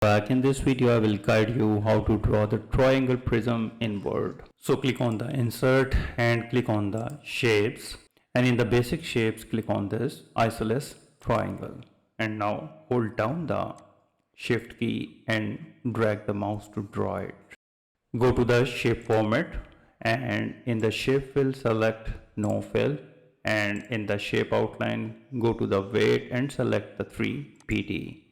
Back in this video, I will guide you how to draw the triangle prism in Word. So click on the insert and click on the shapes, and in the basic shapes click on this isosceles triangle, and now hold down the shift key and drag the mouse to draw it. Go to the shape format, and in the shape fill select no fill, and in the shape outline go to the weight and select the 3pt.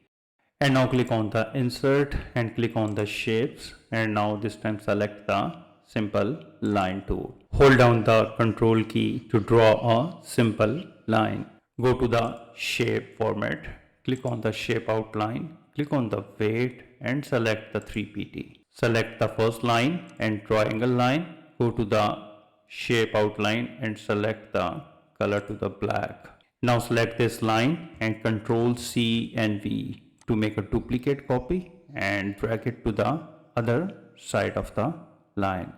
And now click on the insert and click on the shapes, and now this time select the simple line tool. Hold down the control key to draw a simple line. Go to the shape format, click on the shape outline, click on the weight and select the 3pt. Select the first line and triangle line, go to the shape outline and select the color to the black. Now select this line and Control C and V to make a duplicate copy and drag it to the other side of the line.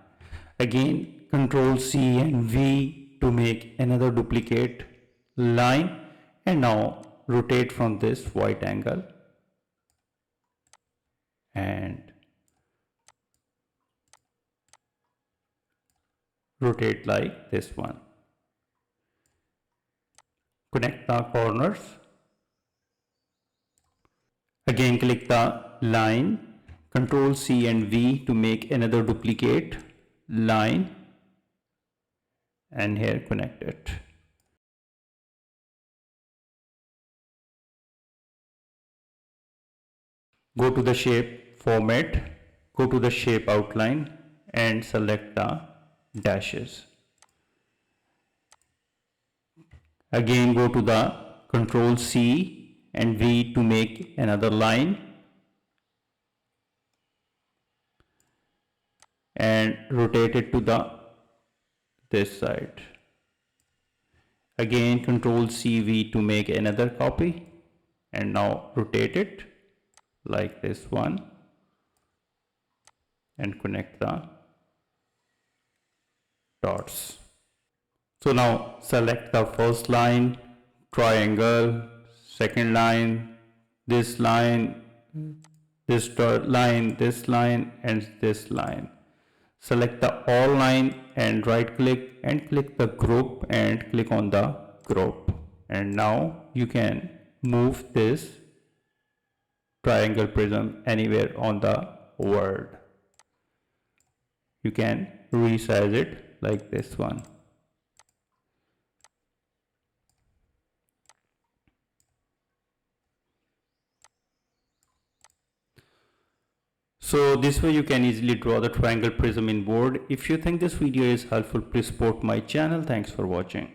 Again, Control C and V to make another duplicate line, and now rotate from this white angle and rotate like this one. Connect the corners. Again click the line, Control C and V to make another duplicate line, and here connect it. Go to the shape format, go to the shape outline and select the dashes. Again go to the Control C and V to make another line and rotate it to the this side. Again Control C V to make another copy, and now rotate it like this one and connect the dots. So now select the first line, triangle, second line, this line, this line, this line and this line. Select the all line and right click and click the group and click on the group, and now you can move this triangle prism anywhere on the Word. You can resize it like this one. So this way you can easily draw the triangle prism in Word. If you think this video is helpful, please support my channel. Thanks for watching.